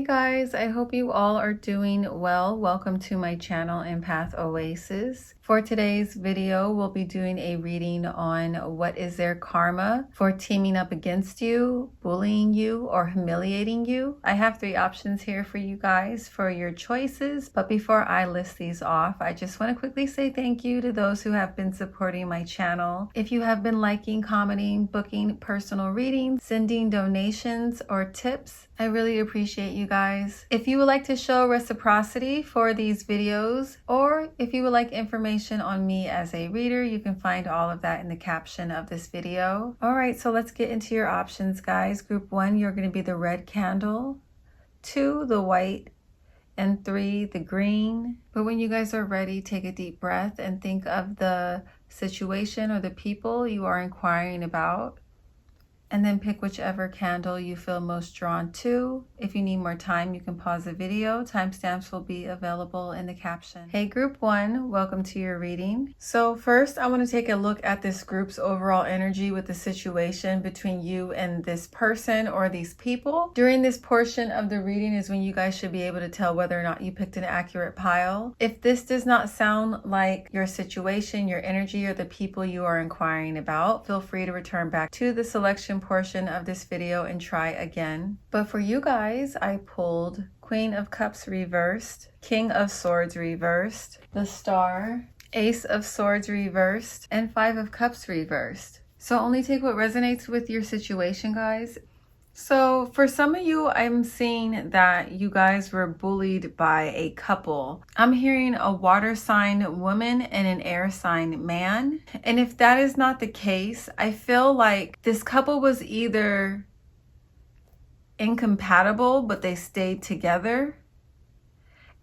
guys, I hope you all are doing well. Welcome to my channel, EmpathOasis. For today's video, we'll be doing a reading on what is their karma for teaming up against you, bullying you, or humiliating you. I have 3 options here for you guys for your choices, but before I list these off, I just want to quickly say thank you to those who have been supporting my channel. If you have been liking, commenting, booking personal readings, sending donations, or tips, I really appreciate you guys. If you would like to show reciprocity for these videos, or if you would like information on me as a reader, you can find all of that in the caption of this video. All right, so let's get into your options, guys. Group 1, you're going to be the red candle, 2, the white, and 3, the green. But when you guys are ready, take a deep breath and think of the situation or the people you are inquiring about. And then pick whichever candle you feel most drawn to. If you need more time, you can pause the video. Timestamps will be available in the caption. Hey group 1, welcome to your reading. So first, I want to take a look at this group's overall energy with the situation between you and this person or these people. During this portion of the reading is when you guys should be able to tell whether or not you picked an accurate pile. If this does not sound like your situation, your energy, or the people you are inquiring about, feel free to return back to the selection portion of this video and try again. But for you guys, I pulled Queen of Cups reversed, King of Swords reversed, the Star, Ace of Swords reversed, and 5 of Cups reversed. So only take what resonates with your situation, guys. So for some of you, I'm seeing that you guys were bullied by a couple. I'm hearing a water sign woman and an air sign man. And if that is not the case, I feel like this couple was either incompatible, but they stayed together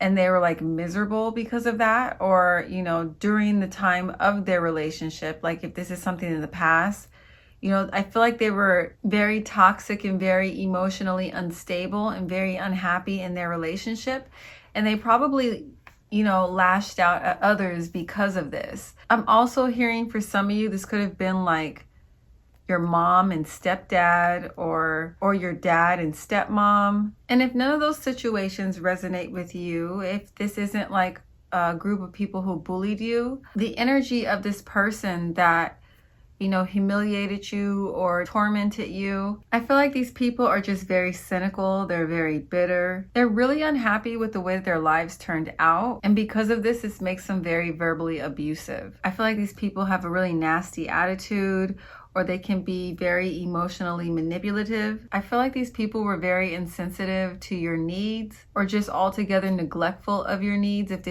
and they were like miserable because of that. Or, you know, during the time of their relationship, like if this is something in the past, you know, I feel like they were very toxic and very emotionally unstable and very unhappy in their relationship. And they probably, you know, lashed out at others because of this. I'm also hearing for some of you, this could have been like your mom and stepdad or your dad and stepmom. And if none of those situations resonate with you, if this isn't like a group of people who bullied you, the energy of this person that, you know, humiliated you or tormented you, I feel like these people are just very cynical. They're very bitter. They're really unhappy with the way that their lives turned out. And because of this, this makes them very verbally abusive. I feel like these people have a really nasty attitude, or they can be very emotionally manipulative. I feel like these people were very insensitive to your needs, or just altogether neglectful of your needs. If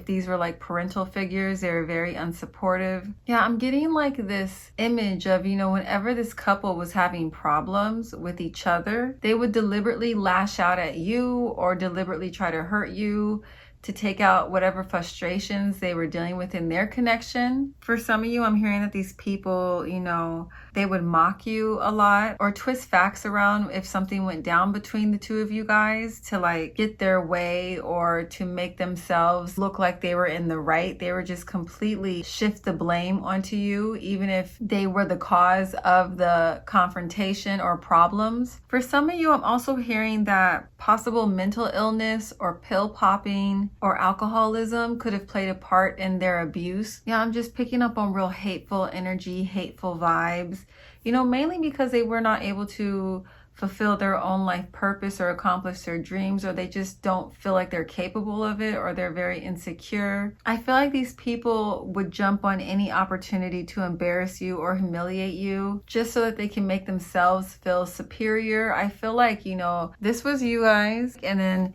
these were like parental figures, they were very unsupportive. Yeah, I'm getting like this image of, you know, whenever this couple was having problems with each other, they would deliberately lash out at you or deliberately try to hurt you to take out whatever frustrations they were dealing with in their connection. For some of you, I'm hearing that these people, you know, they would mock you a lot or twist facts around if something went down between the two of you guys to like get their way or to make themselves look like they were in the right. They were just completely shift the blame onto you, even if they were the cause of the confrontation or problems. For some of you, I'm also hearing that possible mental illness or pill popping or alcoholism could have played a part in their abuse. Yeah, I'm just picking up on real hateful energy, hateful vibes, you know, mainly because they were not able to fulfill their own life purpose or accomplish their dreams, or they just don't feel like they're capable of it, or they're very insecure. I feel like these people would jump on any opportunity to embarrass you or humiliate you just so that they can make themselves feel superior. I feel like, you know, this was you guys, and then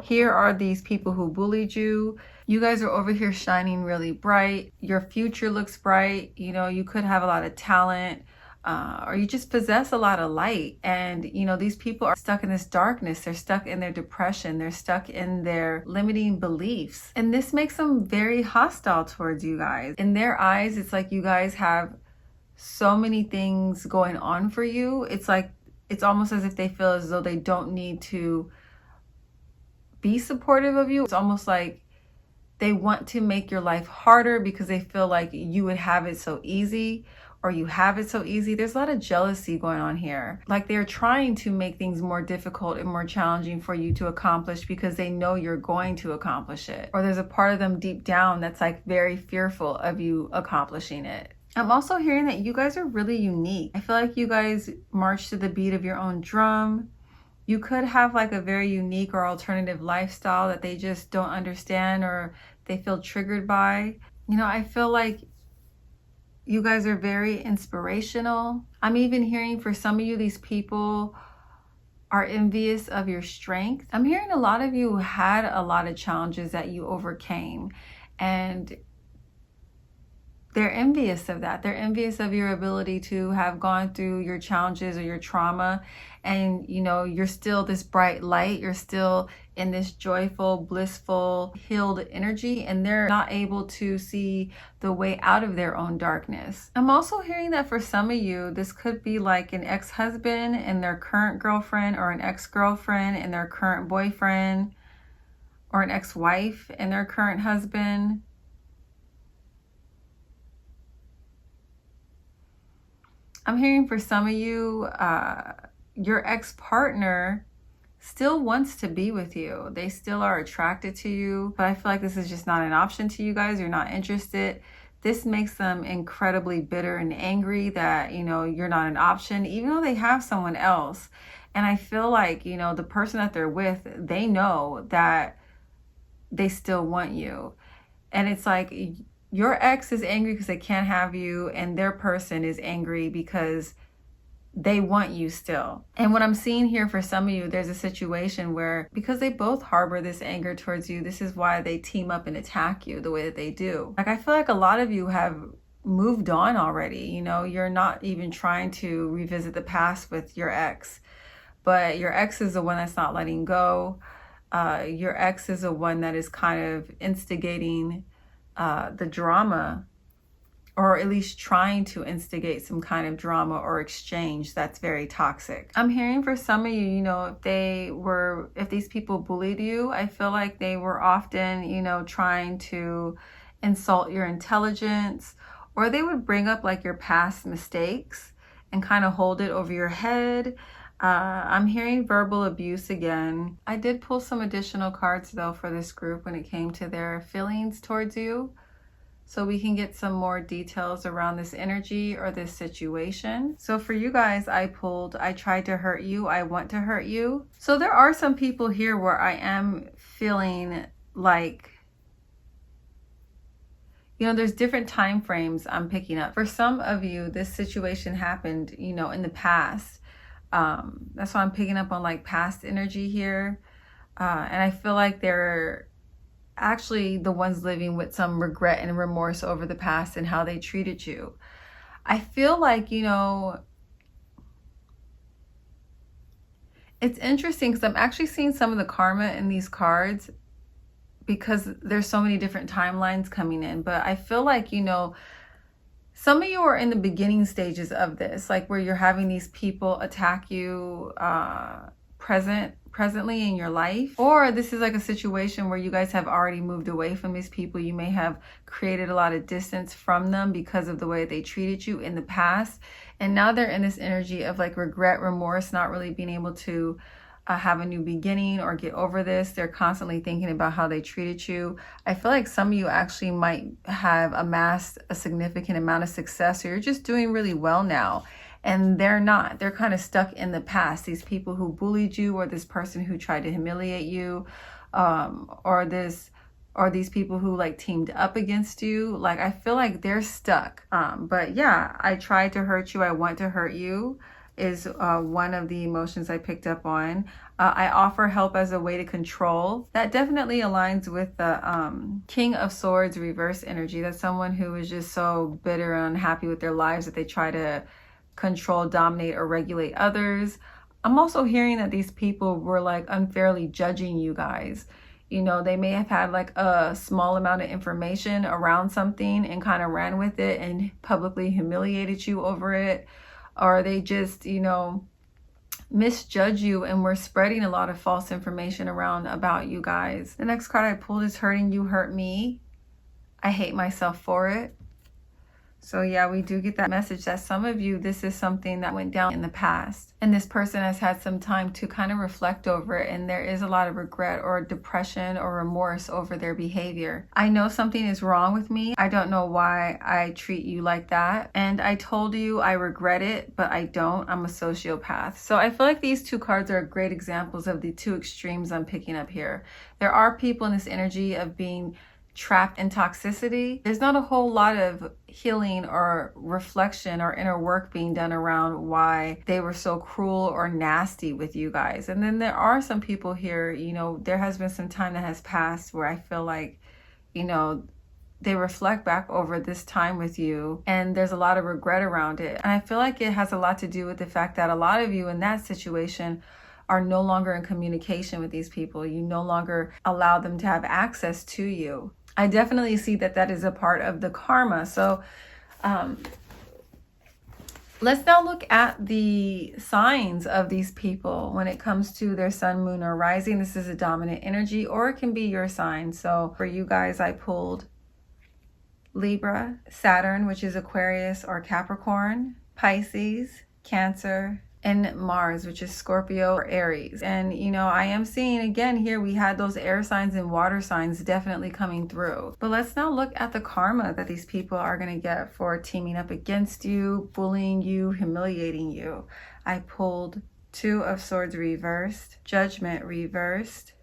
here are these people who bullied you. You guys are over here shining really bright. Your future looks bright. You know, you could have a lot of talent. Or you just possess a lot of light. And, you know, these people are stuck in this darkness. They're stuck in their depression. They're stuck in their limiting beliefs. And this makes them very hostile towards you guys. In their eyes, it's like you guys have so many things going on for you. It's like, it's almost as if they feel as though they don't need to be supportive of you. It's almost like They want to make your life harder because they feel like you would have it so easy, or you have it so easy. There's a lot of jealousy going on here. Like they're trying to make things more difficult and more challenging for you to accomplish because they know you're going to accomplish it. Or there's a part of them deep down that's like very fearful of you accomplishing it. I'm also hearing that you guys are really unique. I feel like you guys march to the beat of your own drum. You could have like a very unique or alternative lifestyle that they just don't understand or they feel triggered by. You know, I feel like you guys are very inspirational. I'm even hearing for some of you, these people are envious of your strength. I'm hearing a lot of you had a lot of challenges that you overcame, and they're envious of that. They're envious of your ability to have gone through your challenges or your trauma. And, you know, you're still this bright light. You're still in this joyful, blissful, healed energy. And they're not able to see the way out of their own darkness. I'm also hearing that for some of you, this could be like an ex-husband and their current girlfriend, or an ex-girlfriend and their current boyfriend, or an ex-wife and their current husband. I'm hearing for some of you, your ex-partner still wants to be with you. They still are attracted to you, but I feel like this is just not an option to you guys. You're not interested. This makes them incredibly bitter and angry that, you know, you're not an option, even though they have someone else. And I feel like, you know, the person that they're with, they know that they still want you. And it's like, your ex is angry because they can't have you, and their person is angry because they want you still. And what I'm seeing here for some of you, there's a situation where because they both harbor this anger towards you, this is why they team up and attack you the way that they do. Like, I feel like a lot of you have moved on already. You know, you're not even trying to revisit the past with your ex, but your ex is the one that's not letting go. Your ex is the one that is kind of instigating the drama, or at least trying to instigate some kind of drama or exchange that's very toxic. I'm hearing for some of you, you know, if these people bullied you, I feel like they were often, you know, trying to insult your intelligence, or they would bring up like your past mistakes and kind of hold it over your head. I'm hearing verbal abuse again. I did pull some additional cards though for this group when it came to their feelings towards you, so we can get some more details around this energy or this situation. So for you guys, I pulled, I tried to hurt you, I want to hurt you. So there are some people here where I am feeling like, you know, there's different time frames I'm picking up. For some of you, this situation happened, you know, in the past. That's why I'm picking up on like past energy here. And I feel like they're actually the ones living with some regret and remorse over the past and how they treated you. I feel like, you know, it's interesting because I'm actually seeing some of the karma in these cards because there's so many different timelines coming in. But I feel like, you know, some of you are in the beginning stages of this, like where you're having these people attack you presently in your life. Or this is like a situation where you guys have already moved away from these people. You may have created a lot of distance from them because of the way they treated you in the past. And now they're in this energy of like regret, remorse, not really being able to have a new beginning or get over this. They're constantly thinking about how they treated you. I feel like some of you actually might have amassed a significant amount of success, or you're just doing really well now. And they're not. They're kind of stuck in the past. These people who bullied you, or this person who tried to humiliate you, or these people who like teamed up against you. Like, I feel like they're stuck. But yeah, I tried to hurt you, I want to hurt you is one of the emotions I picked up on. I offer help as a way to control. That definitely aligns with the King of Swords reverse energy. That's someone who is just so bitter and unhappy with their lives that they try to control, dominate, or regulate others. I'm also hearing that these people were like unfairly judging you guys. You know, they may have had like a small amount of information around something and kind of ran with it and publicly humiliated you over it. Or they just, you know, misjudge you and we're spreading a lot of false information around about you guys. The next card I pulled is hurting you, hurt me. I hate myself for it. So yeah, we do get that message that some of you, this is something that went down in the past. And this person has had some time to kind of reflect over it. And there is a lot of regret or depression or remorse over their behavior. I know something is wrong with me. I don't know why I treat you like that. And I told you I regret it, but I don't. I'm a sociopath. So I feel like these two cards are great examples of the two extremes I'm picking up here. There are people in this energy of being trapped in toxicity. There's not a whole lot of healing or reflection or inner work being done around why they were so cruel or nasty with you guys. And then there are some people here, you know, there has been some time that has passed where I feel like, you know, they reflect back over this time with you and there's a lot of regret around it. And I feel like it has a lot to do with the fact that a lot of you in that situation are no longer in communication with these people. You no longer allow them to have access to you. I definitely see that that is a part of the karma. So let's now look at the signs of these people when it comes to their sun, moon, or rising. This is a dominant energy, or it can be your sign. So for you guys, I pulled Libra, Saturn, which is Aquarius or Capricorn, Pisces, Cancer, and Mars, which is Scorpio or Aries. And, you know, I am seeing again here, we had those air signs and water signs definitely coming through. But let's now look at the karma that these people are going to get for teaming up against you, bullying you, humiliating you. I pulled Two of Swords reversed, Judgment reversed,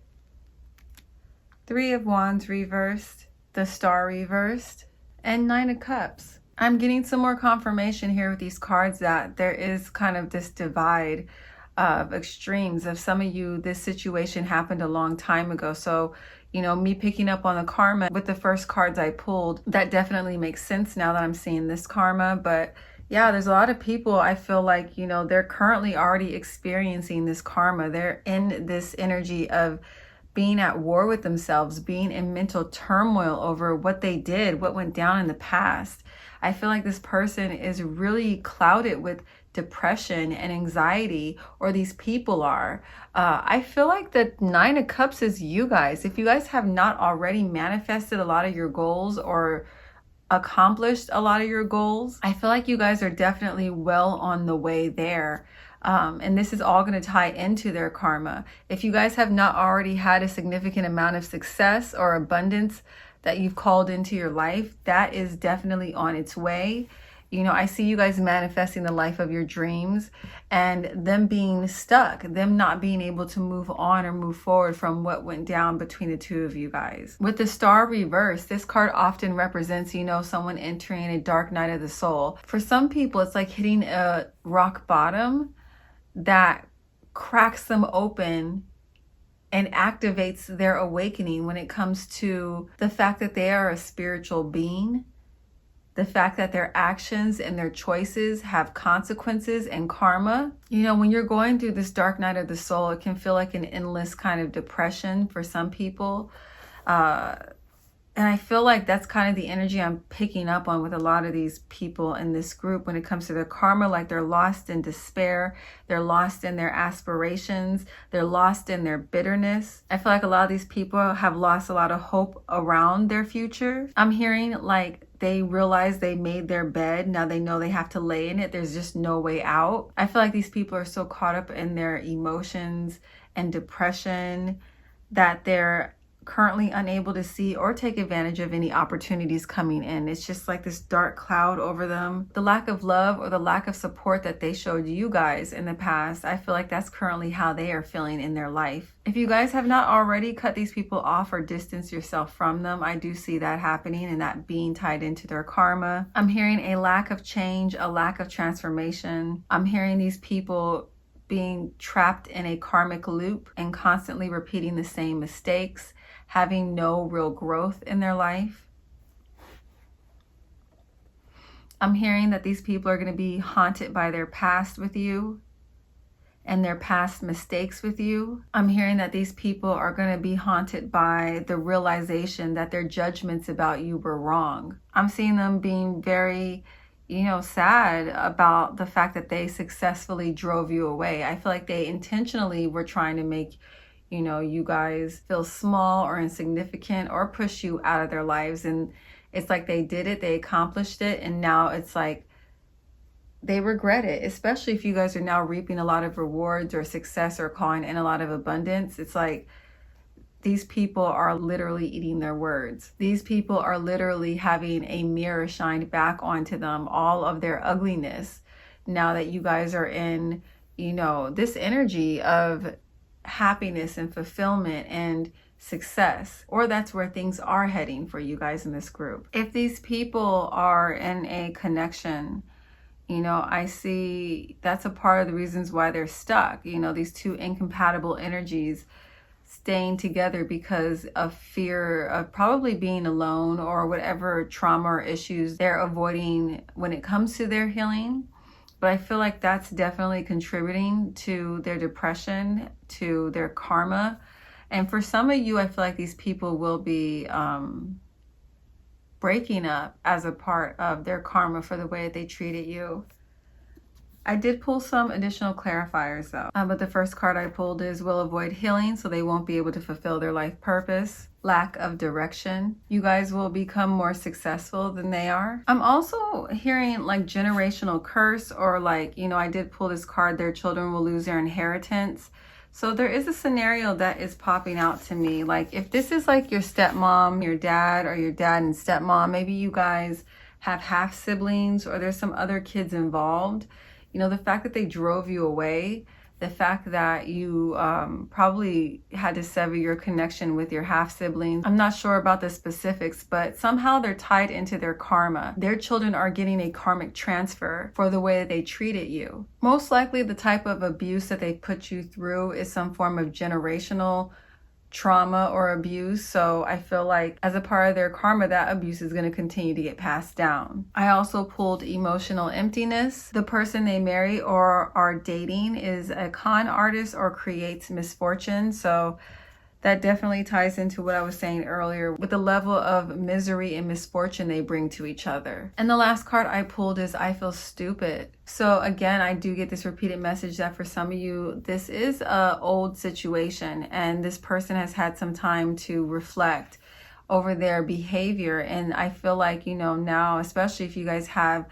Three of Wands reversed, the Star reversed, and Nine of Cups. I'm getting some more confirmation here with these cards that there is kind of this divide of extremes. Of some of you, this situation happened a long time ago. So, you know, me picking up on the karma with the first cards I pulled, that definitely makes sense now that I'm seeing this karma. But yeah, there's a lot of people, I feel like, you know, they're currently already experiencing this karma. They're in this energy of being at war with themselves, being in mental turmoil over what they did, what went down in the past. I feel like this person is really clouded with depression and anxiety, or these people are. I feel like the Nine of Cups is you guys. If you guys have not already manifested a lot of your goals or accomplished a lot of your goals, I feel like you guys are definitely well on the way there. And this is all going to tie into their karma. If you guys have not already had a significant amount of success or abundance that you've called into your life, that is definitely on its way. You know, I see you guys manifesting the life of your dreams and them being stuck, them not being able to move on or move forward from what went down between the two of you guys. With the Star reversed, this card often represents, you know, someone entering a dark night of the soul. For some people, it's like hitting a rock bottom that cracks them open and activates their awakening when it comes to the fact that they are a spiritual being, the fact that their actions and their choices have consequences and karma. You know, when you're going through this dark night of the soul, it can feel like an endless kind of depression for some people. And I feel like that's kind of the energy I'm picking up on with a lot of these people in this group when it comes to their karma. Like they're lost in despair. They're lost in their aspirations. They're lost in their bitterness. I feel like a lot of these people have lost a lot of hope around their future. I'm hearing like they realize they made their bed. Now they know they have to lay in it. There's just no way out. I feel like these people are so caught up in their emotions and depression that they're currently unable to see or take advantage of any opportunities coming in. It's just like this dark cloud over them. The lack of love or the lack of support that they showed you guys in the past, I feel like that's currently how they are feeling in their life. If you guys have not already cut these people off or distance yourself from them, I do see that happening and that being tied into their karma. I'm hearing a lack of change, a lack of transformation. I'm hearing these people being trapped in a karmic loop and constantly repeating the same mistakes, having no real growth in their life. I'm hearing that these people are going to be haunted by their past with you and their past mistakes with you. I'm hearing that these people are going to be haunted by the realization that their judgments about you were wrong. I'm seeing them being very, sad about the fact that they successfully drove you away. I feel like they intentionally were trying to make, you guys feel small or insignificant or push you out of their lives. And it's like they did it, they accomplished it, and now it's like they regret it, especially if you guys are now reaping a lot of rewards or success or calling in a lot of abundance. It's like these people are literally eating their words. These people are literally having a mirror shined back onto them, all of their ugliness, now that you guys are in, this energy of happiness and fulfillment and success, or that's where things are heading for you guys in this group. If these people are in a connection, I see that's a part of the reasons why they're stuck. These two incompatible energies staying together because of fear of probably being alone or whatever trauma or issues they're avoiding when it comes to their healing. But I feel like that's definitely contributing to their depression, to their karma. And for some of you, I feel like these people will be breaking up as a part of their karma for the way that they treated you. I did pull some additional clarifiers though, but the first card I pulled is will avoid healing, so they won't be able to fulfill their life purpose. Lack of direction. You guys will become more successful than they are. I'm also hearing like generational curse, or like, I did pull this card, their children will lose their inheritance. So there is a scenario that is popping out to me. Like if this is like your stepmom, your dad, or your dad and stepmom, maybe you guys have half siblings or there's some other kids involved. The fact that they drove you away, the fact that you probably had to sever your connection with your half siblings. I'm not sure about the specifics, but somehow they're tied into their karma. Their children are getting a karmic transfer for the way that they treated you. Most likely the type of abuse that they put you through is some form of generational trauma or abuse. So I feel like as a part of their karma, that abuse is going to continue to get passed down. I also pulled emotional emptiness. The person they marry or are dating is a con artist or creates misfortune. So that definitely ties into what I was saying earlier with the level of misery and misfortune they bring to each other. And the last card I pulled is I feel stupid. So again, I do get this repeated message that for some of you, this is an old situation and this person has had some time to reflect over their behavior. And I feel like, now, especially if you guys have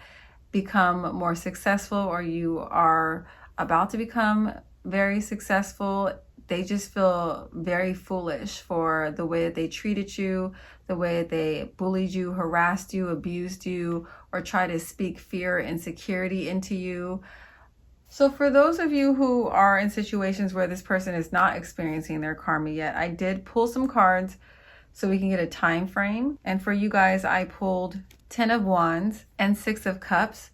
become more successful or you are about to become very successful, they just feel very foolish for the way that they treated you, the way that they bullied you, harassed you, abused you, or try to speak fear and insecurity into you. So for those of you who are in situations where this person is not experiencing their karma yet, I did pull some cards so we can get a time frame. And for you guys, I pulled 10 of Wands and 6 of Cups.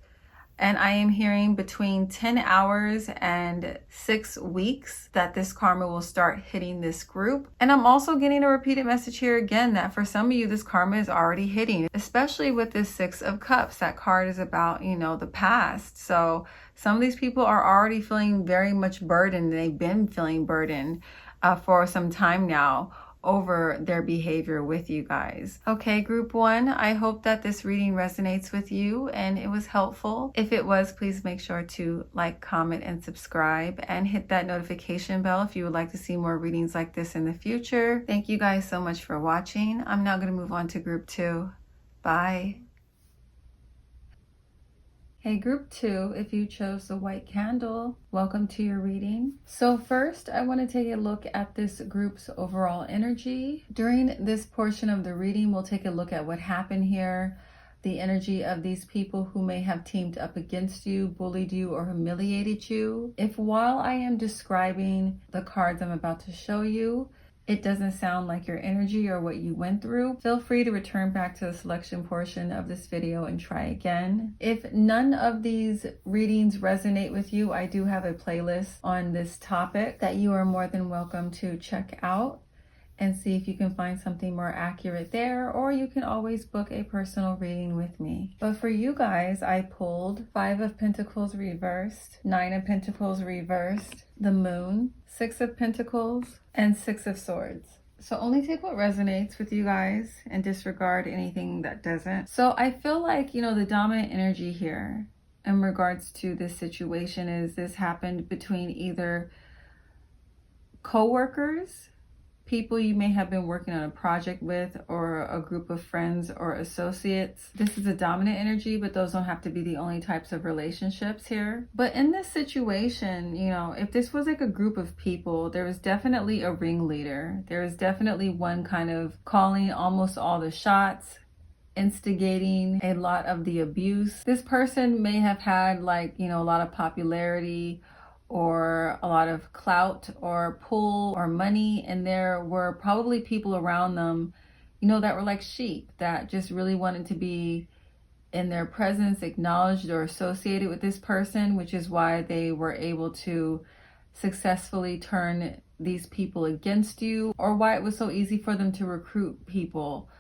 And I am hearing between 10 hours and 6 weeks that this karma will start hitting this group. And I'm also getting a repeated message here again that for some of you, this karma is already hitting, especially with this 6 of Cups. That card is about, the past. So some of these people are already feeling very much burdened. They've been feeling burdened for some time now over their behavior with you guys. Okay, group 1, I hope that this reading resonates with you and it was helpful. If it was, please make sure to like, comment, and subscribe, and hit that notification bell if you would like to see more readings like this in the future. Thank you guys so much for watching. I'm now going to move on to group 2. Bye. Hey group 2, if you chose the white candle, welcome to your reading. So first, I want to take a look at this group's overall energy. During this portion of the reading, we'll take a look at what happened here, the energy of these people who may have teamed up against you, bullied you, or humiliated you. If while I am describing the cards I'm about to show you, it doesn't sound like your energy or what you went through, feel free to return back to the selection portion of this video and try again. If none of these readings resonate with you, I do have a playlist on this topic that you are more than welcome to check out and see if you can find something more accurate there, or you can always book a personal reading with me. But for you guys, I pulled 5 of Pentacles reversed, 9 of Pentacles reversed, the Moon, 6 of Pentacles, and 6 of Swords. So only take what resonates with you guys and disregard anything that doesn't. So I feel like, the dominant energy here in regards to this situation is this happened between either co-workers, people you may have been working on a project with, or a group of friends or associates. This is a dominant energy, but those don't have to be the only types of relationships here. But in this situation, if this was like a group of people, there was definitely a ringleader. There was definitely one kind of calling almost all the shots, instigating a lot of the abuse. This person may have had a lot of popularity or a lot of clout or pull or money, and there were probably people around them, that were like sheep that just really wanted to be in their presence, acknowledged or associated with this person, which is why they were able to successfully turn these people against you, or why it was so easy for them to recruit people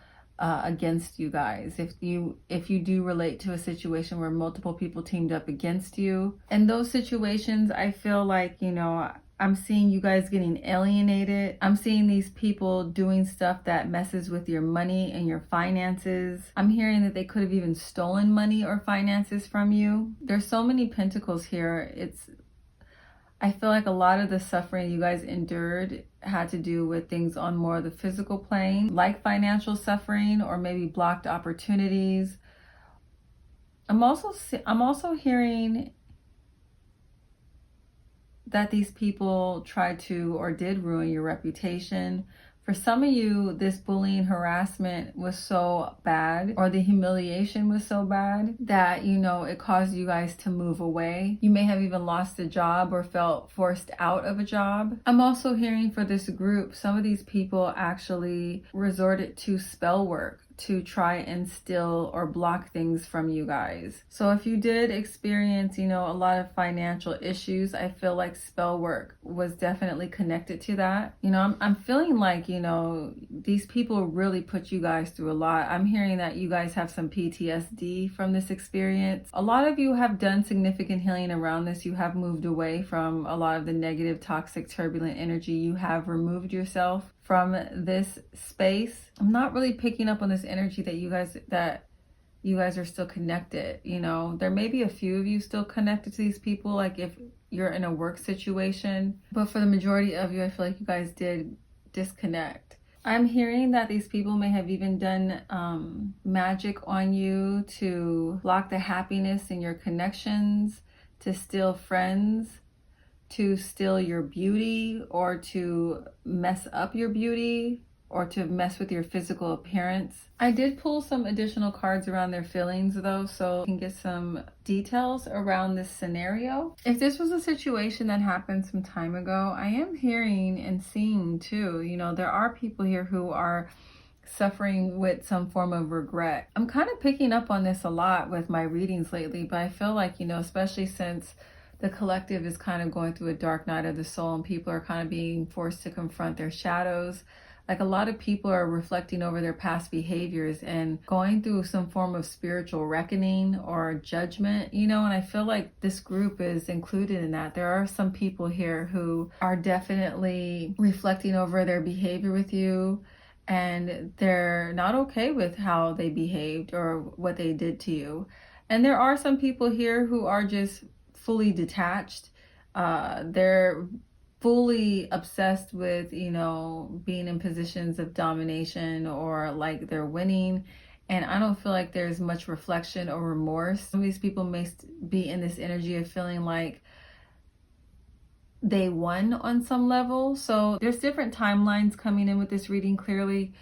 against you guys. If you do relate to a situation where multiple people teamed up against you, in those situations, I feel like, I'm seeing you guys getting alienated. I'm seeing these people doing stuff that messes with your money and your finances. I'm hearing that they could have even stolen money or finances from you. There's so many pentacles here. I feel like a lot of the suffering you guys endured had to do with things on more of the physical plane, like financial suffering or maybe blocked opportunities. I'm also hearing that these people tried to or did ruin your reputation. For some of you, this bullying, harassment was so bad, or the humiliation was so bad that, it caused you guys to move away. You may have even lost a job or felt forced out of a job. I'm also hearing for this group, some of these people actually resorted to spell work to try and steal or block things from you guys. So if you did experience, a lot of financial issues, I feel like spell work was definitely connected to that. I'm feeling like, these people really put you guys through a lot. I'm hearing that you guys have some PTSD from this experience. A lot of you have done significant healing around this. You have moved away from a lot of the negative, toxic, turbulent energy. You have removed yourself from this space. I'm not really picking up on this energy that you guys are still connected. There may be a few of you still connected to these people, like if you're in a work situation, but for the majority of you, I feel like you guys did disconnect. I'm hearing that these people may have even done magic on you to block the happiness in your connections, to steal friends, to steal your beauty, or to mess up your beauty, or to mess with your physical appearance. I did pull some additional cards around their feelings though, so you can get some details around this scenario. If this was a situation that happened some time ago, I am hearing and seeing too, there are people here who are suffering with some form of regret. I'm kind of picking up on this a lot with my readings lately, but I feel like, especially since the collective is kind of going through a dark night of the soul and people are kind of being forced to confront their shadows. Like a lot of people are reflecting over their past behaviors and going through some form of spiritual reckoning or judgment, and I feel like this group is included in that. There are some people here who are definitely reflecting over their behavior with you, and they're not okay with how they behaved or what they did to you. And there are some people here who are just fully detached. They're fully obsessed with, being in positions of domination or like they're winning. And I don't feel like there's much reflection or remorse. Some of these people may be in this energy of feeling like they won on some level. So there's different timelines coming in with this reading clearly.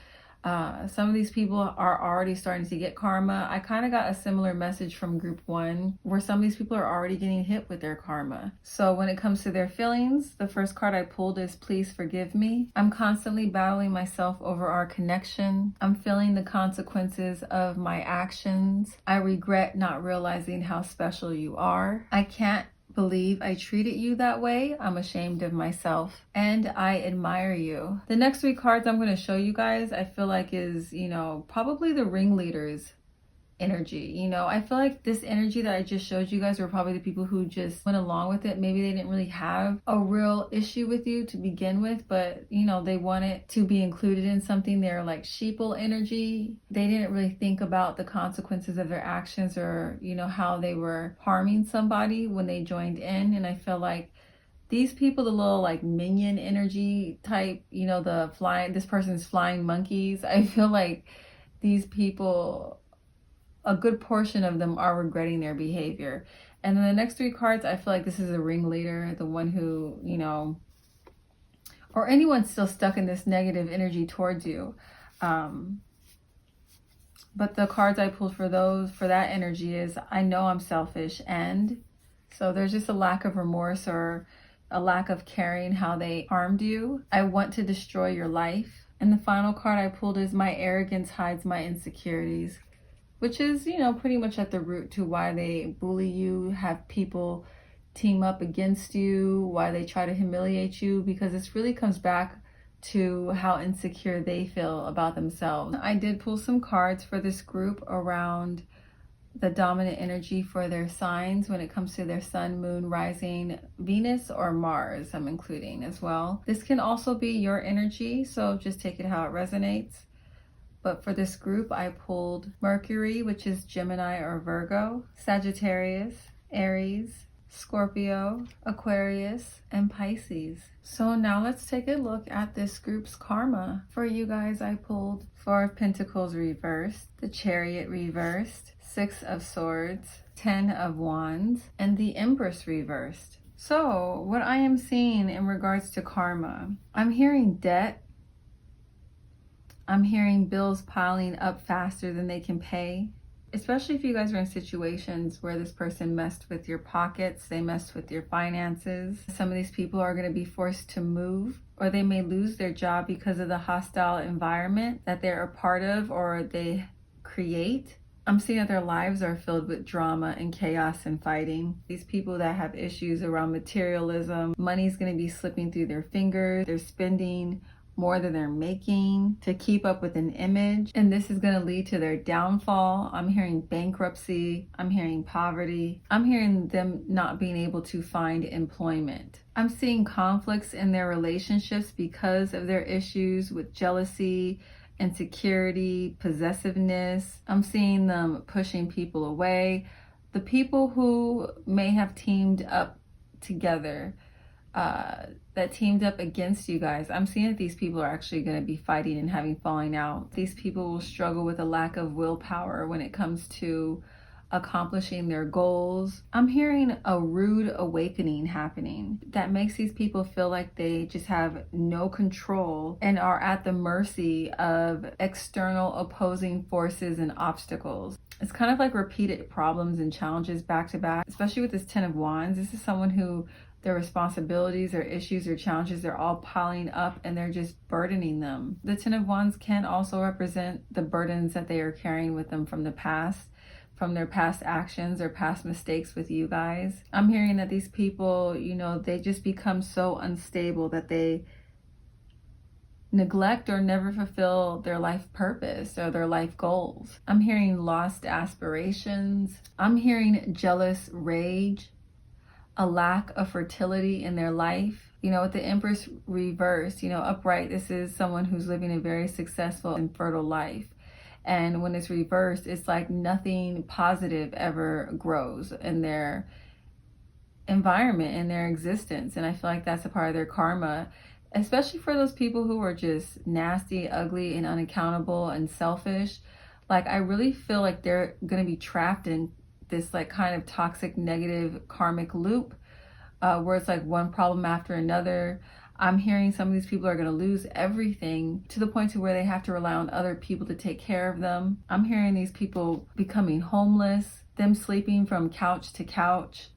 Some of these people are already starting to get karma. I kind of got a similar message from group 1 where some of these people are already getting hit with their karma. So when it comes to their feelings, the first card I pulled is Please Forgive Me. I'm constantly battling myself over our connection. I'm feeling the consequences of my actions. I regret not realizing how special you are. I can't believe I treated you that way. I'm ashamed of myself and I admire you. The next 3 cards I'm going to show you guys, I feel like is, probably the ringleaders energy. You know, I feel like this energy that I just showed you guys were probably the people who just went along with it. Maybe they didn't really have a real issue with you to begin with, but you know, they wanted to be included in something. They're like sheeple energy. They didn't really think about the consequences of their actions, or you know, how they were harming somebody when they joined in. And I feel like these people, the little like minion energy type, you know, the flying, this person's flying monkeys, I feel like these people, a good portion of them are regretting their behavior. And then the next three cards, I feel like this is a ringleader, the one who, you know, or anyone still stuck in this negative energy towards you. But the cards I pulled for that energy is, I know I'm selfish, and so there's just a lack of remorse or a lack of caring how they harmed you. I want to destroy your life. And the final card I pulled is, my arrogance hides my insecurities, which is, you know, pretty much at the root to why they bully you, have people team up against you, why they try to humiliate you, because this really comes back to how insecure they feel about themselves. I did pull some cards for this group around the dominant energy for their signs when it comes to their sun, moon, rising, Venus, or Mars, I'm including as well. This can also be your energy, so just take it how it resonates. But for this group, I pulled Mercury, which is Gemini or Virgo, Sagittarius, Aries, Scorpio, Aquarius, and Pisces. So now let's take a look at this group's karma. For you guys, I pulled Four of Pentacles reversed, the Chariot reversed, Six of Swords, 10 of Wands, and the Empress reversed. So what I am seeing in regards to karma, I'm hearing debt. I'm hearing bills piling up faster than they can pay. Especially if you guys are in situations where this person messed with your pockets, they messed with your finances. Some of these people are going to be forced to move, or they may lose their job because of the hostile environment that they're a part of or they create. I'm seeing that their lives are filled with drama and chaos and fighting. These people that have issues around materialism, money's going to be slipping through their fingers. They're spending more than they're making to keep up with an image, and this is going to lead to their downfall. I'm hearing bankruptcy, I'm hearing poverty, I'm hearing them not being able to find employment. I'm seeing conflicts in their relationships because of their issues with jealousy, insecurity, possessiveness. I'm seeing them pushing people away. The people who may have teamed up together, that teamed up against you guys, I'm seeing that these people are actually going to be fighting and having falling out. These people will struggle with a lack of willpower when it comes to accomplishing their goals. I'm hearing a rude awakening happening that makes these people feel like they just have no control and are at the mercy of external opposing forces and obstacles. It's kind of like repeated problems and challenges back to back, especially with this 10 of Wands. This is someone who their responsibilities, their issues, their challenges, they're all piling up and they're just burdening them. The 10 of Wands can also represent the burdens that they are carrying with them from the past, from their past actions or past mistakes with you guys. I'm hearing that these people, you know, they just become so unstable that they neglect or never fulfill their life purpose or their life goals. I'm hearing lost aspirations. I'm hearing jealous rage, a lack of fertility in their life. You know, with the Empress reversed, you know, upright, this is someone who's living a very successful and fertile life. And when it's reversed, it's like nothing positive ever grows in their environment, in their existence. And I feel like that's a part of their karma, especially for those people who are just nasty, ugly, and unaccountable and selfish. Like, I really feel like they're going to be trapped in this like kind of toxic, negative karmic loop where it's like one problem after another. I'm hearing some of these people are going to lose everything to the point to where they have to rely on other people to take care of them. I'm hearing these people becoming homeless, them sleeping from couch to couch.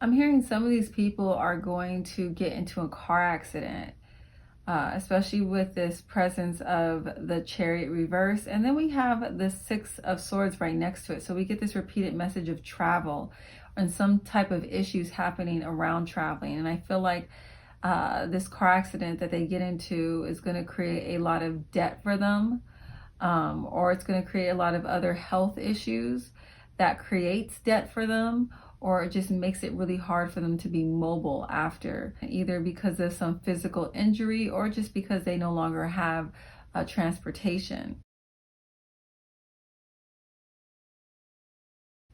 I'm hearing some of these people are going to get into a car accident, especially with this presence of the Chariot reverse. And then we have the Six of Swords right next to it. So we get this repeated message of travel and some type of issues happening around traveling. And I feel like this car accident that they get into is going to create a lot of debt for them. or it's going to create a lot of other health issues that creates debt for them, or it just makes it really hard for them to be mobile after, either because of some physical injury or just because they no longer have transportation.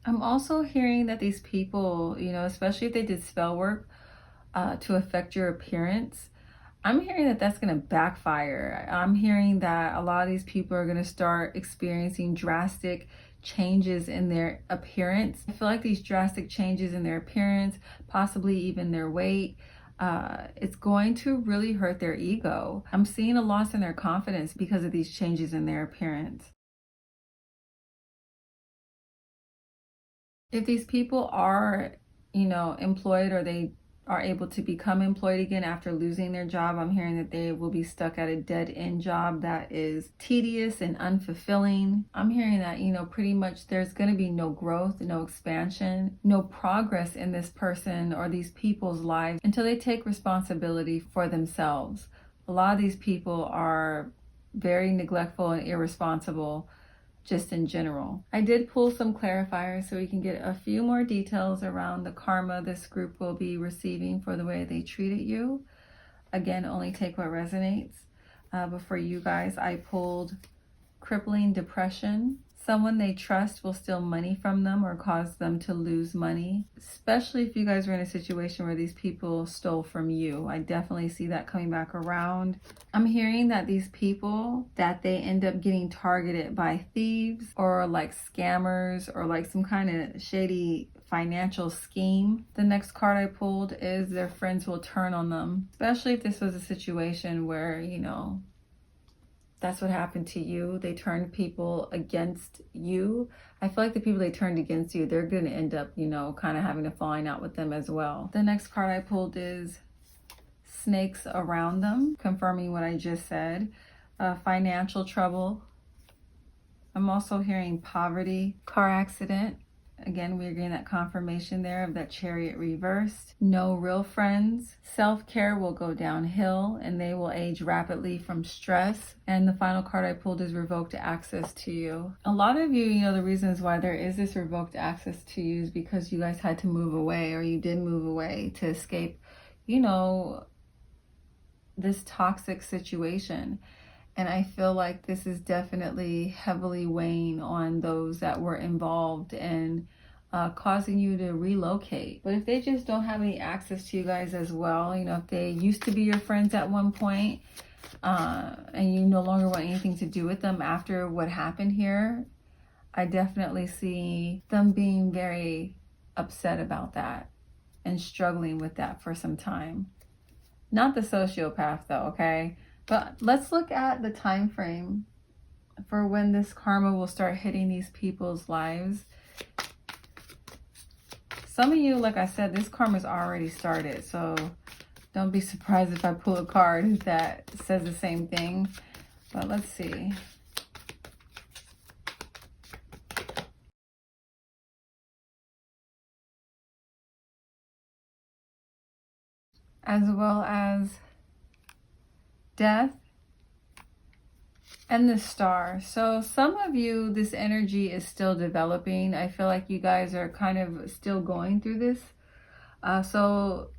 I'm also hearing that these people, especially if they did spell work to affect your appearance, I'm hearing that that's going to backfire. I'm hearing that a lot of these people are going to start experiencing drastic changes in their appearance. I feel like these drastic changes in their appearance, possibly even their weight, it's going to really hurt their ego. I'm seeing a loss in their confidence because of these changes in their appearance. If these people are, employed, or they are able to become employed again after losing their job, I'm hearing that they will be stuck at a dead end job that is tedious and unfulfilling. I'm hearing that, pretty much there's going to be no growth, no expansion, no progress in this person or these people's lives until they take responsibility for themselves. A lot of these people are very neglectful and irresponsible just in general. I did pull some clarifiers so we can get a few more details around the karma this group will be receiving for the way they treated you. Again, only take what resonates. But for you guys, I pulled crippling depression. Someone they trust will steal money from them or cause them to lose money, especially if you guys are in a situation where these people stole from you. I definitely see that coming back around. I'm hearing that these people, that they end up getting targeted by thieves or like scammers or like some kind of shady financial scheme. The next card I pulled is their friends will turn on them, especially if this was a situation where, that's what happened to you. They turned people against you. I feel like the people they turned against you, they're going to end up, kind of having a falling out with them as well. The next card I pulled is snakes around them, confirming what I just said. Financial trouble. I'm also hearing poverty, car accident. Again, we're getting that confirmation there of that chariot reversed. No real friends. Self-care will go downhill and they will age rapidly from stress. And the final card I pulled is revoked access to you. A lot of you, the reasons why there is this revoked access to you is because you guys had to move away, or you did move away to escape, this toxic situation. And I feel like this is definitely heavily weighing on those that were involved and causing you to relocate. But if they just don't have any access to you guys as well, if they used to be your friends at one point and you no longer want anything to do with them after what happened here, I definitely see them being very upset about that and struggling with that for some time. Not the sociopath though, okay? But let's look at the time frame for when this karma will start hitting these people's lives. Some of you, like I said, this karma's already started. So don't be surprised if I pull a card that says the same thing. But let's see. As well as death and the star. So some of you, this energy is still developing. I feel like you guys are kind of still going through this. So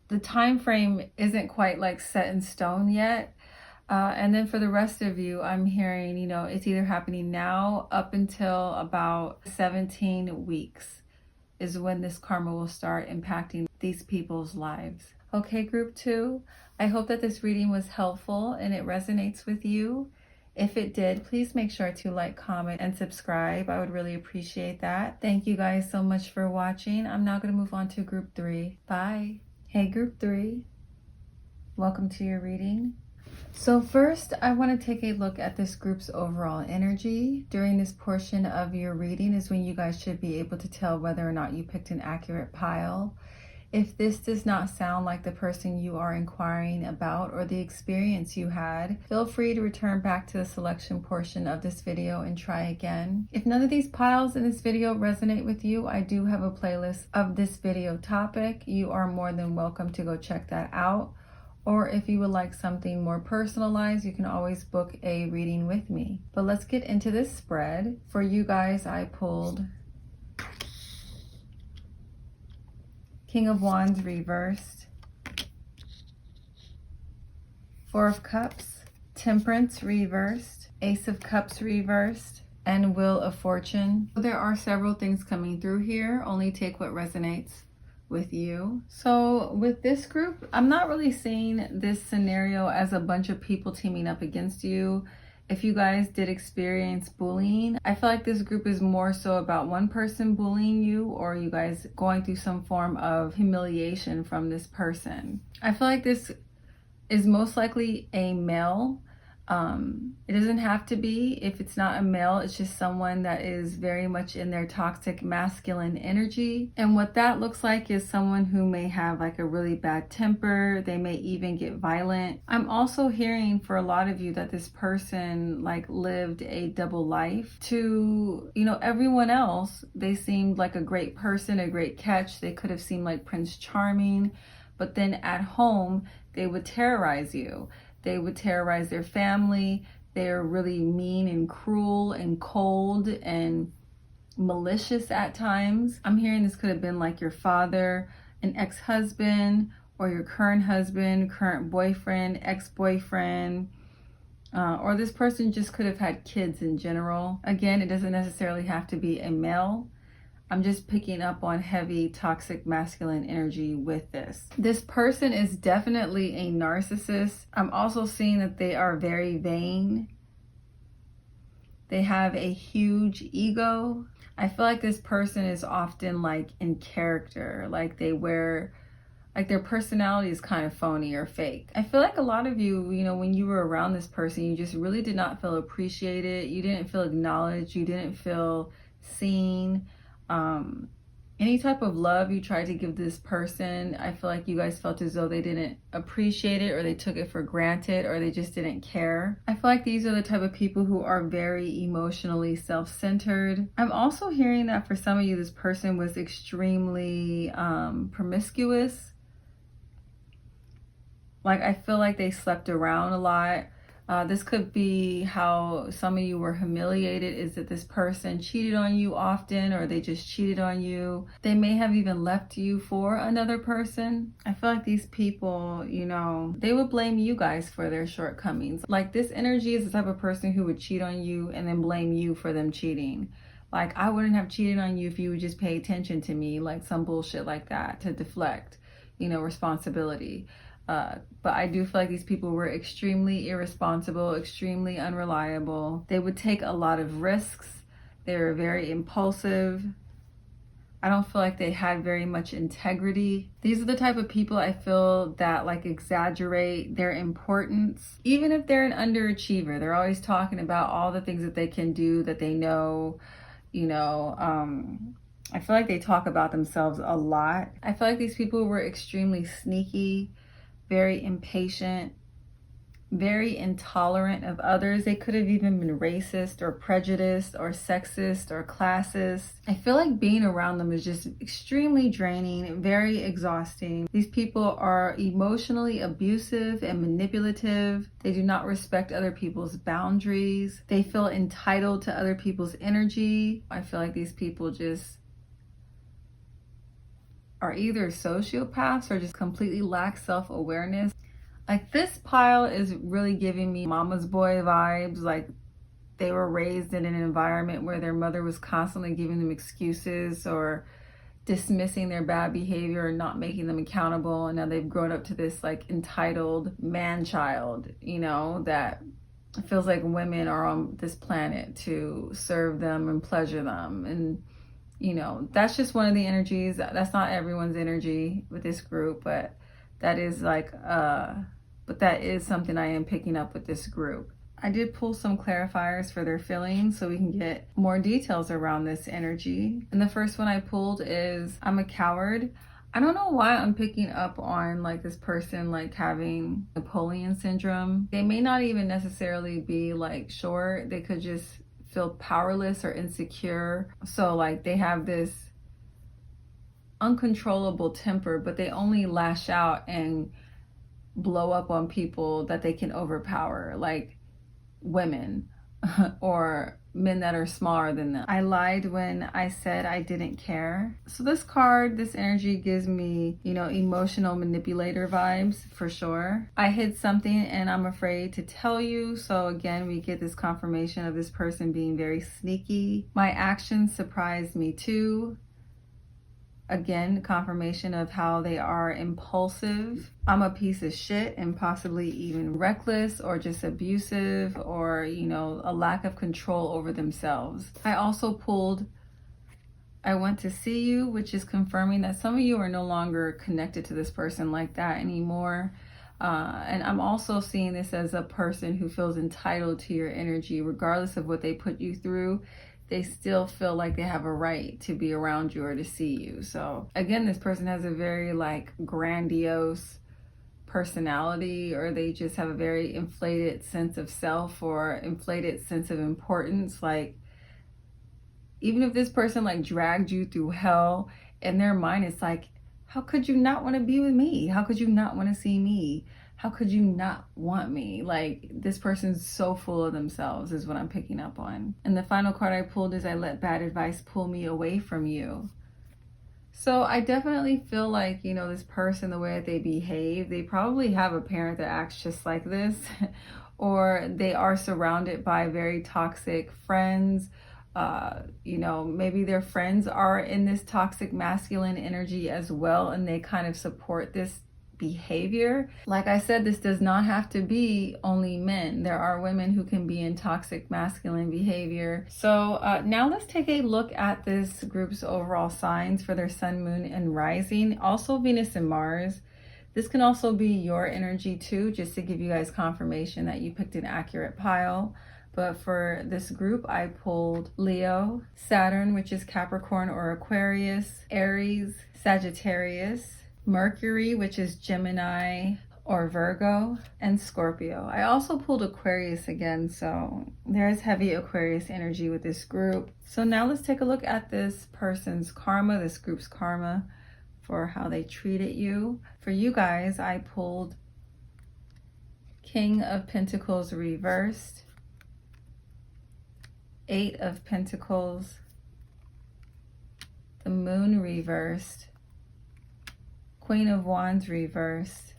the time frame isn't quite like set in stone yet. And then for the rest of you, I'm hearing, it's either happening now up until about 17 weeks is when this karma will start impacting these people's lives. Okay, group 2, I hope that this reading was helpful and it resonates with you. If it did, please make sure to like, comment, and subscribe. I would really appreciate that. Thank you guys so much for watching. I'm now going to move on to group 3. Bye. Hey, group 3. Welcome to your reading. So first, I want to take a look at this group's overall energy. During this portion of your reading is when you guys should be able to tell whether or not you picked an accurate pile. If this does not sound like the person you are inquiring about or the experience you had, feel free to return back to the selection portion of this video and try again. If none of these piles in this video resonate with you, I do have a playlist of this video topic. You are more than welcome to go check that out. Or if you would like something more personalized, you can always book a reading with me. But let's get into this spread. For you guys, I pulled King of Wands reversed, Four of Cups, Temperance reversed, Ace of Cups reversed, and Wheel of Fortune. There are several things coming through here. Only take what resonates with you. So with this group, I'm not really seeing this scenario as a bunch of people teaming up against you. If you guys did experience bullying, I feel like this group is more so about one person bullying you, or you guys going through some form of humiliation from this person. I feel like this is most likely a male. It doesn't have to be. If it's not a male, it's just someone that is very much in their toxic masculine energy. And what that looks like is someone who may have like a really bad temper. They may even get violent. I'm also hearing for a lot of you that this person like lived a double life. To, you know, everyone else, they seemed like a great person, a great catch. They could have seemed like Prince Charming, but then at home, they would terrorize you. They would terrorize their family. They're really mean and cruel and cold and malicious at times. I'm hearing this could have been like your father, an ex-husband, or your current husband, current boyfriend, ex-boyfriend, or this person just could have had kids in general. Again, it doesn't necessarily have to be a male. I'm just picking up on heavy toxic masculine energy with this. This person is definitely a narcissist. I'm also seeing that they are very vain. They have a huge ego. I feel like this person is often like in character, like they wear, like their personality is kind of phony or fake. I feel like a lot of you, you know, when you were around this person, you just really did not feel appreciated. You didn't feel acknowledged. You didn't feel seen. Any type of love you tried to give this person, I feel like you guys felt as though they didn't appreciate it, or they took it for granted, or they just didn't care. I feel like these are the type of people who are very emotionally self-centered. I'm also hearing that for some of you, this person was extremely promiscuous. Like, I feel like they slept around a lot. This could be how some of you were humiliated, is that this person cheated on you often, or they just cheated on you. They may have even left you for another person. I feel like these people, you know, they would blame you guys for their shortcomings. Like, this energy is the type of person who would cheat on you and then blame you for them cheating. Like, I wouldn't have cheated on you if you would just pay attention to me, like some bullshit like that, to deflect, you know, responsibility. But I do feel like these people were extremely irresponsible, extremely unreliable. They would take a lot of risks. They were very impulsive. I don't feel like they had very much integrity. These are the type of people I feel that like exaggerate their importance. Even if they're an underachiever, they're always talking about all the things that they can do, that they know, you know. I feel like they talk about themselves a lot. I feel like these people were extremely sneaky, very impatient, very intolerant of others. They could have even been racist or prejudiced or sexist or classist. I feel like being around them is just extremely draining, very exhausting. These people are emotionally abusive and manipulative. They do not respect other people's boundaries. They feel entitled to other people's energy. I feel like these people just are either sociopaths or just completely lack self-awareness. Like, this pile is really giving me mama's boy vibes. Like, they were raised in an environment where their mother was constantly giving them excuses or dismissing their bad behavior or not making them accountable. And now they've grown up to this like entitled man child, you know, that feels like women are on this planet to serve them and pleasure them. And you know, that's just one of the energies. That's not everyone's energy with this group, but that is like, but that is something I am picking up with this group. I did pull some clarifiers for their feelings so we can get more details around this energy. And the first one I pulled is, I'm a coward. I don't know why I'm picking up on like this person like having Napoleon syndrome. They may not even necessarily be like short. They could just feel powerless or insecure. So like they have this uncontrollable temper, but they only lash out and blow up on people that they can overpower, like women or men that are smaller than them. I lied when I said I didn't care. So this card, this energy gives me, emotional manipulator vibes for sure. I hid something and I'm afraid to tell you. So again, we get this confirmation of this person being very sneaky. My actions surprised me too. Again, confirmation of how they are impulsive. I'm a piece of shit and possibly even reckless or just abusive or, a lack of control over themselves. I also pulled I want to see you, which is confirming that some of you are no longer connected to this person like that anymore. And I'm also seeing this as a person who feels entitled to your energy, regardless of what they put you through. They still feel like they have a right to be around you or to see you. So again, this person has a very grandiose personality, or they just have a very inflated sense of self or inflated sense of importance. Even if this person dragged you through hell, in their mind it's how could you not want to be with me? How could you not want to see me? How could you not want me? This person's so full of themselves is what I'm picking up on. And the final card I pulled is I let bad advice pull me away from you. So I definitely feel this person, the way that they behave, they probably have a parent that acts just like this, or they are surrounded by very toxic friends. Maybe their friends are in this toxic masculine energy as well, and they kind of support this behavior. Like I said, this does not have to be only men. There are women who can be in toxic masculine behavior. So now let's take a look at this group's overall signs for their sun, moon, and rising. Also Venus and Mars. This can also be your energy too, just to give you guys confirmation that you picked an accurate pile. But for this group, I pulled Leo, Saturn, which is Capricorn or Aquarius, Aries, Sagittarius, Mercury, which is Gemini or Virgo, and Scorpio. I also pulled Aquarius again, so there's heavy Aquarius energy with this group. So now let's take a look at this person's karma, this group's karma, for how they treated you. For you guys, I pulled King of Pentacles reversed, Eight of Pentacles, the Moon reversed, Queen of Wands reversed,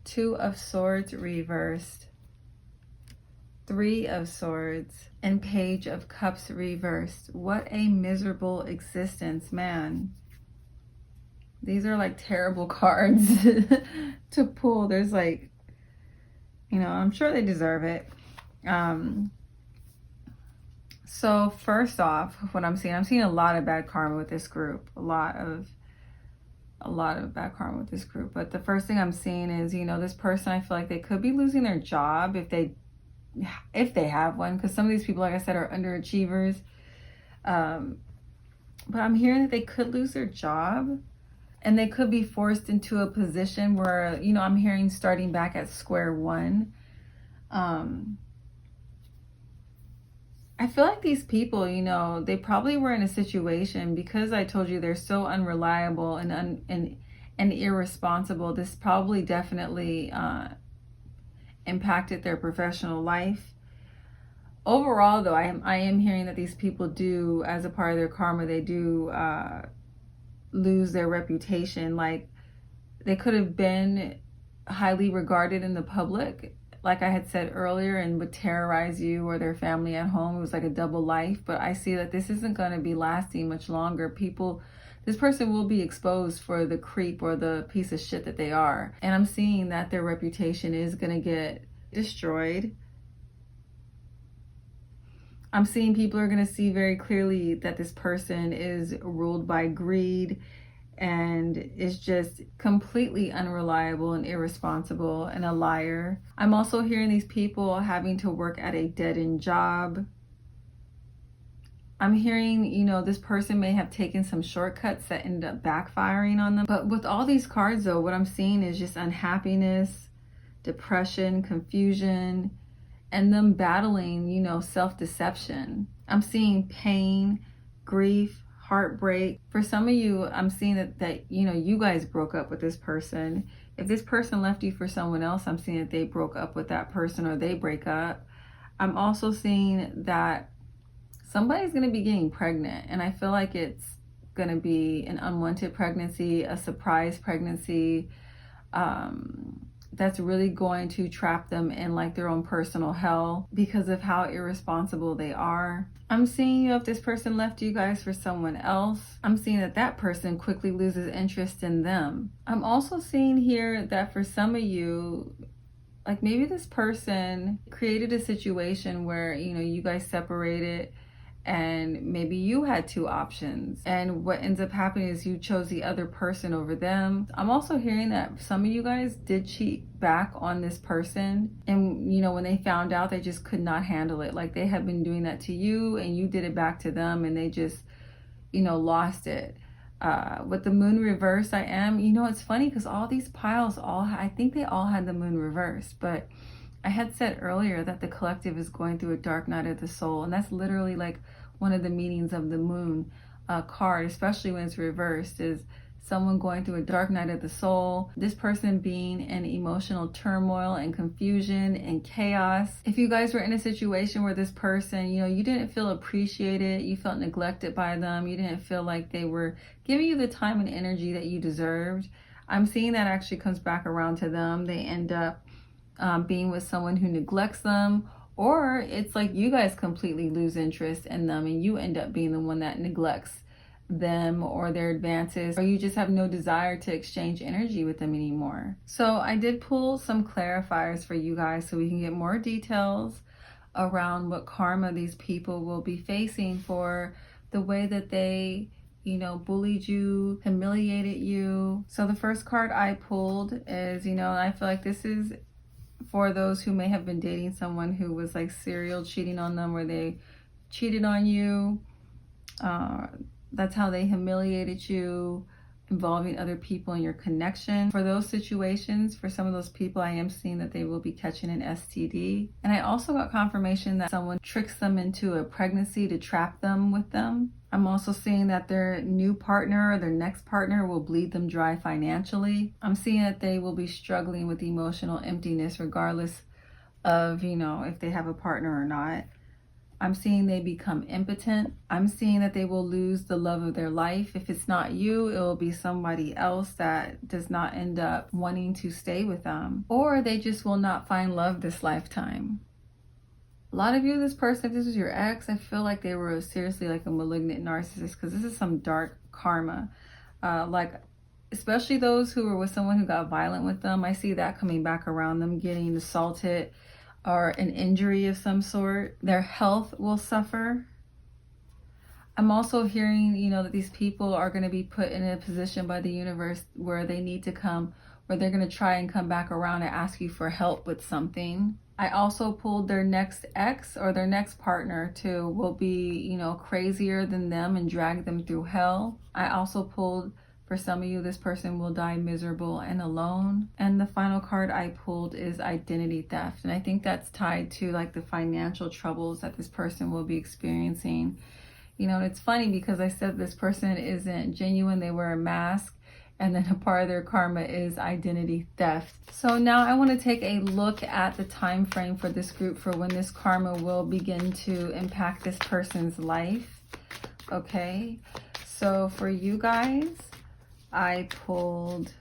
Two of Swords reversed, Three of Swords, and Page of Cups reversed. What a miserable existence, man. These are terrible cards to pull. There's I'm sure they deserve it. So first off, what I'm seeing a lot of bad karma with this group. A lot of bad karma with this group. But the first thing I'm seeing is, this person, I feel like they could be losing their job if they have one, because some of these people, like I said, are underachievers. But I'm hearing that they could lose their job, and they could be forced into a position where, I'm hearing starting back at square one. I feel like these people, they probably were in a situation, because I told you they're so unreliable and irresponsible. This probably definitely impacted their professional life. Overall, though, I am hearing that these people do, as a part of their karma, they do lose their reputation. They could have been highly regarded in the public, like I had said earlier, and would terrorize you or their family at home. It was like a double life. But I see that this isn't going to be lasting much longer. This person will be exposed for the creep or the piece of shit that they are. And I'm seeing that their reputation is going to get destroyed. I'm seeing people are going to see very clearly that this person is ruled by greed and is just completely unreliable and irresponsible and a liar. I'm also hearing these people having to work at a dead-end job. I'm hearing, this person may have taken some shortcuts that ended up backfiring on them. But with all these cards, though, what I'm seeing is just unhappiness, depression, confusion, and them battling, self-deception. I'm seeing pain, grief, heartbreak. For some of you, I'm seeing that you guys broke up with this person. If this person left you for someone else, I'm seeing that they broke up with that person or they break up. I'm also seeing that somebody's going to be getting pregnant, and I feel like it's going to be an unwanted pregnancy, a surprise pregnancy, that's really going to trap them in like their own personal hell because of how irresponsible they are. I'm seeing if this person left you guys for someone else, I'm seeing that that person quickly loses interest in them. I'm also seeing here that for some of you, like maybe this person created a situation where, you know, you guys separated and maybe you had two options, and what ends up happening is you chose the other person over them. I'm also hearing that some of you guys did cheat back on this person, and you know, when they found out, they just could not handle it. Like they had been doing that to you and you did it back to them, and they just, you know, lost it. With the moon reversed, you know, it's funny because all these piles I think they all had the moon reversed, but I had said earlier that the collective is going through a dark night of the soul, and that's literally like one of the meanings of the moon card, especially when it's reversed, is someone going through a dark night of the soul. This person being in emotional turmoil and confusion and chaos. If you guys were in a situation where this person, you know, you didn't feel appreciated, you felt neglected by them, you didn't feel like they were giving you the time and energy that you deserved, I'm seeing that actually comes back around to them. They end up being with someone who neglects them, or it's like you guys completely lose interest in them and you end up being the one that neglects them or their advances, or you just have no desire to exchange energy with them anymore. So I did pull some clarifiers for you guys so we can get more details around what karma these people will be facing for the way that they, you know, bullied you, humiliated you. So the first card I pulled is, you know, I feel like this is for those who may have been dating someone who was like serial cheating on them, where they cheated on you. That's how they humiliated you, involving other people in your connection. For those situations, for some of those people, I am seeing that they will be catching an STD. And I also got confirmation that someone tricks them into a pregnancy to trap them with them. I'm also seeing that their new partner or their next partner will bleed them dry financially. I'm seeing that they will be struggling with emotional emptiness regardless of, you know, if they have a partner or not. I'm seeing they become impotent. I'm seeing that they will lose the love of their life. If it's not you, it will be somebody else that does not end up wanting to stay with them. Or they just will not find love this lifetime. A lot of you, this person, if this was your ex, I feel like they were seriously like a malignant narcissist, because this is some dark karma. Like, especially those who were with someone who got violent with them. I see that coming back around them, getting assaulted or an injury of some sort. Their health will suffer. I'm also hearing, you know, that these people are going to be put in a position by the universe where they need to come, where they're going to try and come back around and ask you for help with something. I also pulled their next ex or their next partner too will be, you know, crazier than them and drag them through hell. I also pulled, for some of you, this person will die miserable and alone. And the final card I pulled is identity theft. And I think that's tied to like the financial troubles that this person will be experiencing. You know, and it's funny because I said this person isn't genuine. They wear a mask. And then a part of their karma is identity theft. So now I want to take a look at the time frame for this group for when this karma will begin to impact this person's life. Okay, so for you guys, I pulled,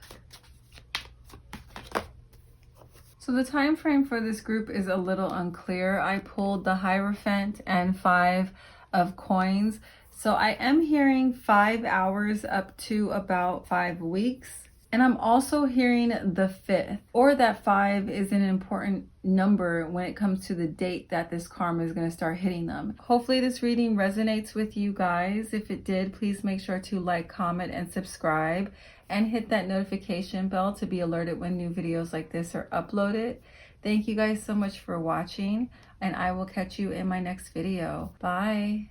so the time frame for this group is a little unclear. I pulled the Hierophant and 5 of coins. So I am hearing 5 hours up to about 5 weeks. And I'm also hearing the 5th, or that 5 is an important number when it comes to the date that this karma is going to start hitting them. Hopefully this reading resonates with you guys. If it did, please make sure to like, comment, and subscribe, and hit that notification bell to be alerted when new videos like this are uploaded. Thank you guys so much for watching, and I will catch you in my next video. Bye.